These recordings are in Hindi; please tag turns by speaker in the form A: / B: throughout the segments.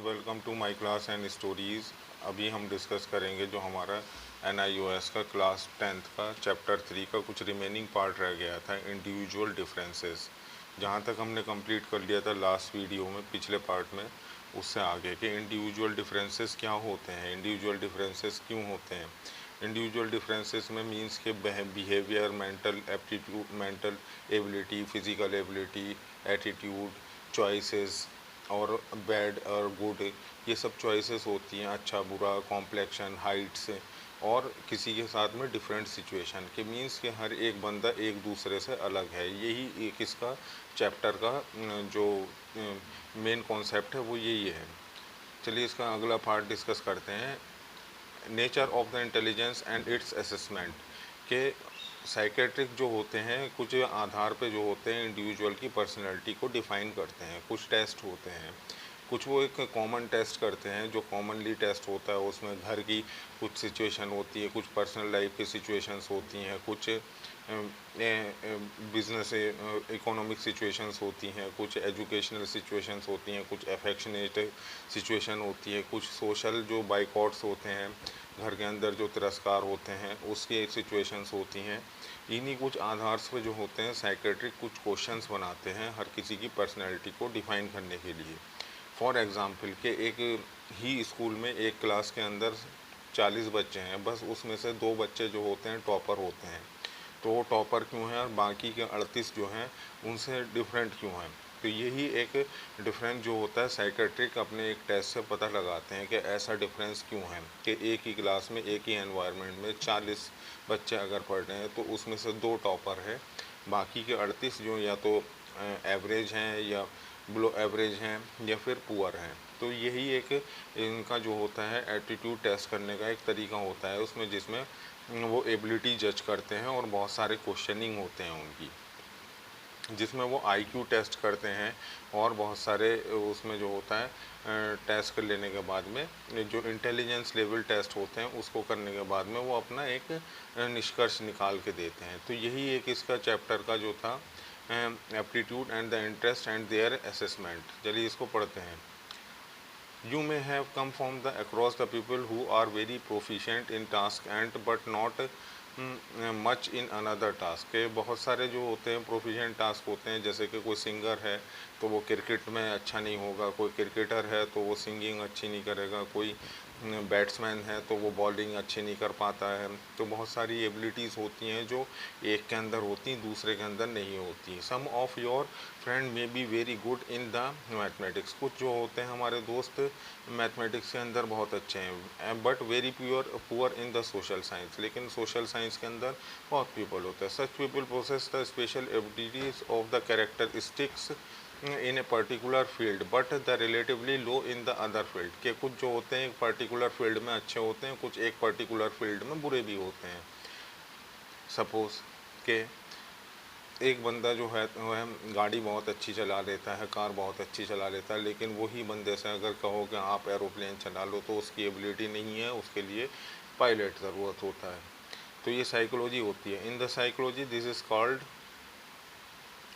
A: Welcome to my class and stories. अभी हम डिस्कस करेंगे जो हमारा NIOS का क्लास 10th का चैप्टर 3 का कुछ रिमेनिंग पार्ट रह गया था, इंडिविजुअल डिफरेंसेस। जहाँ तक हमने कंप्लीट कर लिया था लास्ट वीडियो में, पिछले पार्ट में, उससे आगे के इंडिविजुअल डिफरेंसेस क्या होते हैं, इंडिविजुअल डिफरेंसेस क्यों होते हैं। इंडिविजुअल डिफरेंसेस में मीन्स के behaviour, mental aptitude, mental ability, physical ability, attitude, choices और बैड और गुड, ये सब चॉइसेस होती हैं, अच्छा बुरा, कॉम्प्लेक्शन, हाइट्स, और किसी के साथ में डिफरेंट सिचुएशन के मीन्स कि हर एक बंदा एक दूसरे से अलग है। यही एक इसका चैप्टर का जो मेन कॉन्सेप्ट है वो यही है। चलिए इसका अगला पार्ट डिस्कस करते हैं, nature of the intelligence and it's assessment. के साइकेट्रिक जो होते हैं कुछ आधार पे जो होते हैं इंडिविजुअल की पर्सनैलिटी को डिफ़ाइन करते हैं, कुछ टेस्ट होते हैं। कुछ वो एक कॉमन टेस्ट करते हैं जो कॉमनली टेस्ट होता है, उसमें घर की कुछ सिचुएशन होती है, कुछ पर्सनल लाइफ की सिचुएशंस होती हैं, कुछ बिजनेस इकोनॉमिक सिचुएशंस होती हैं, कुछ एजुकेशनल सिचुएशंस होती हैं, कुछ अफेक्शनेट सिचुएशन होती है, कुछ सोशल जो बाइकॉट्स होते हैं, घर के अंदर जो तिरस्कार होते हैं उसकी एक सिचुएशंस होती हैं। इन्हीं कुछ आधार्स पे जो होते हैं साइकेट्रिक कुछ क्वेश्चंस बनाते हैं हर किसी की पर्सनैलिटी को डिफ़ाइन करने के लिए। फॉर एग्ज़ाम्पल के एक ही स्कूल में एक क्लास के अंदर 40 बच्चे हैं, बस उसमें से 2 बच्चे जो होते हैं टॉपर होते हैं। तो वो टॉपर क्यों हैं और बाकी के 38 जो हैं उनसे डिफरेंट क्यों हैं। तो यही एक डिफरेंस जो होता है साइकेट्रिक अपने एक टेस्ट से पता लगाते हैं कि ऐसा डिफरेंस क्यों है कि एक ही क्लास में एक ही एनवायरनमेंट में 40 बच्चे अगर पढ़ रहे हैं तो उसमें से 2 टॉपर हैं, बाकी के 38 जो या तो एवरेज हैं या बिलो एवरेज हैं या फिर पुअर हैं। तो यही एक इनका जो होता है एटीट्यूड टेस्ट करने का एक तरीका होता है उसमें, जिसमें वो एबिलिटी जज करते हैं और बहुत सारे क्वेश्चनिंग होते हैं उनकी, जिसमें वो IQ टेस्ट करते हैं और बहुत सारे उसमें जो होता है टेस्ट कर लेने के बाद में जो इंटेलिजेंस लेवल टेस्ट होते हैं उसको करने के बाद में वो अपना एक निष्कर्ष निकाल के देते हैं। तो यही एक इसका चैप्टर का जो था aptitude and the interest and their assessment. चलिए इसको पढ़ते हैं। You may have come from the across the people who are very proficient in task and but not much in another task के। बहुत सारे जो होते हैं प्रोफिशिएंट टास्क होते हैं, जैसे कि कोई सिंगर है तो वो क्रिकेट में अच्छा नहीं होगा, कोई क्रिकेटर है तो वो सिंगिंग अच्छी नहीं करेगा, कोई बैट्समैन है तो वो बॉलिंग अच्छी नहीं कर पाता है। तो बहुत सारी एबिलिटीज़ होती हैं जो एक के अंदर होती हैं दूसरे के अंदर नहीं होती। Some of your friend may be very good in the mathematics. कुछ जो होते हैं हमारे दोस्त मैथमेटिक्स के अंदर बहुत अच्छे हैं, but very poor in the social science. लेकिन सोशल साइंस के अंदर बहुत पीपल होते हैं। Such people process the special abilities of the characteristics in a particular field but the relatively low in the other field. के कुछ जो होते हैं एक पर्टिकुलर फील्ड में अच्छे होते हैं, कुछ एक पर्टिकुलर फील्ड में बुरे भी होते हैं। सपोज के एक बंदा जो है वह गाड़ी बहुत अच्छी चला लेता है, कार बहुत अच्छी चला लेता है, लेकिन वही बंदे से अगर कहो कि आप एरोप्लेन चला लो तो उसकी एबिलिटी नहीं है, उसके लिए पायलट ज़रूरत होता है। तो ये साइकोलॉजी होती है। In the psychology this is called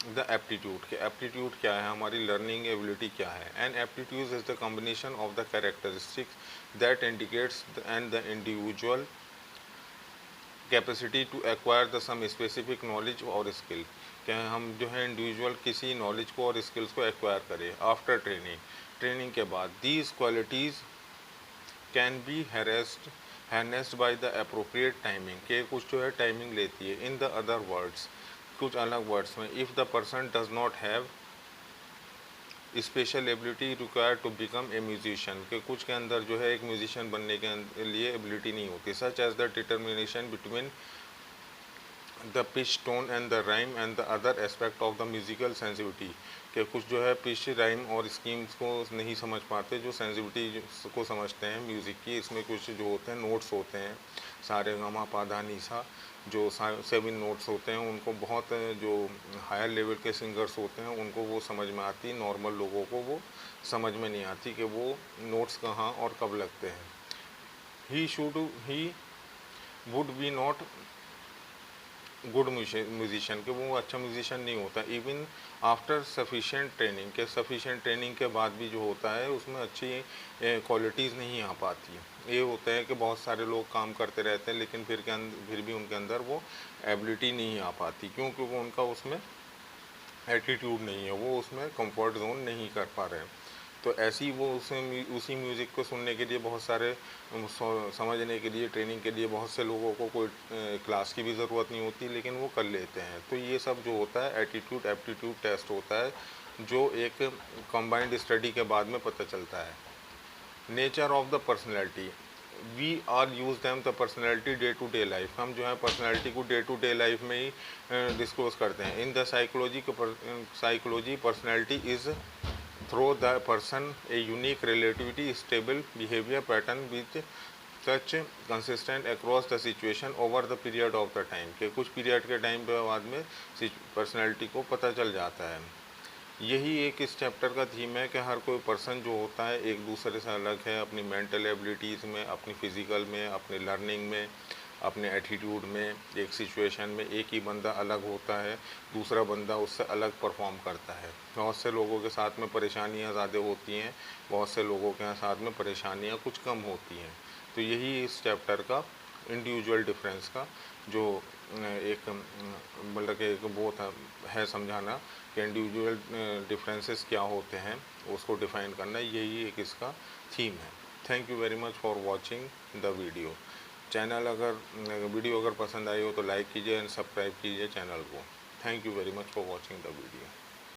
A: the aptitude. के एप्टीट्यूड क्या है, हमारी लर्निंग एबिलिटी क्या है। And aptitude is the combination of the characteristics that indicates and the individual capacity to acquire the some specific knowledge और स्किल। क्या हम जो है इंडिविजुअल किसी नॉलेज को और स्किल्स को एक्वायर करें आफ्टर ट्रेनिंग के बाद। These qualities can be harassed by the appropriate timing. के कुछ जो है टाइमिंग लेती है। इन द अदर वर्ड्स, कुछ अलग वर्ड्स में, if the person does not have special ability require to become a musician. के कुछ के अंदर जो है एक म्यूजिशियन बनने के लिए एबिलिटी नहीं होती। Such as the determination between the pitch, tone and the rhyme and the other aspect of the musical sensitivity. के कुछ जो है पिच, राइम और स्कीम्स को नहीं समझ पाते, जो सेंसिटिविटी को समझते हैं म्यूज़िक की। इसमें कुछ जो होते हैं नोट्स होते हैं, सारे गामा पाधा नीसा, जो 7 नोट्स होते हैं, उनको बहुत जो हायर लेवल के सिंगर्स होते हैं उनको वो समझ में आती, नॉर्मल लोगों को वो समझ में नहीं आती कि वो नोट्स कहाँ और कब लगते हैं। He would be not good musician कि वो अच्छा म्यूजिशियन नहीं होता। इवन आफ्टर सफिशिएंट ट्रेनिंग के बाद भी जो होता है उसमें अच्छी क्वालिटीज़ नहीं आ पाती है। ये होता है कि बहुत सारे लोग काम करते रहते हैं लेकिन फिर भी उनके अंदर वो एबिलिटी नहीं आ पाती, क्योंकि वो उनका उसमें एटीट्यूड नहीं है, वो उसमें कंफर्ट जोन नहीं कर पा रहे हैं। तो ऐसी वो उसी म्यूज़िक को सुनने के लिए बहुत सारे समझने के लिए, ट्रेनिंग के लिए बहुत से लोगों को कोई क्लास की भी ज़रूरत नहीं होती, लेकिन वो कर लेते हैं। तो ये सब जो होता है एटीट्यूड एप्टीट्यूड टेस्ट होता है, जो एक कंबाइंड स्टडी के बाद में पता चलता है। Nature of the personality, we are use them the personality day to day life. हम जो है पर्सनैलिटी को डे टू डे लाइफ में ही डिस्क्लोज करते हैं। In the psychology personality is throw the person a unique relativity stable behaviour pattern which such consistent across the situation over the period of the time, के कुछ पीरियड के टाइम पे बाद में पर्सनैलिटी को पता चल जाता है। यही एक इस चैप्टर का थीम है कि हर कोई पर्सन जो होता है एक दूसरे से अलग है, अपनी मेंटल एबिलिटीज़ में, अपनी फिज़िकल में, अपनी लर्निंग में, अपने एटीट्यूड में। एक सिचुएशन में एक ही बंदा अलग होता है, दूसरा बंदा उससे अलग परफॉर्म करता है। बहुत से लोगों के साथ में परेशानियां ज़्यादा होती हैं, बहुत से लोगों के साथ में परेशानियां कुछ कम होती हैं। तो यही इस चैप्टर का इंडिविजुअल डिफरेंस का जो एक मतलब कि एक वो था है समझाना कि इंडिविजुअल डिफरेंसेस क्या होते हैं, उसको डिफ़ाइन करना, यही एक इसका थीम है। Thank you very much for watching the video. Video अगर पसंद आई हो तो लाइक कीजिए एंड सब्सक्राइब कीजिए चैनल को। Thank you very much for watching the video.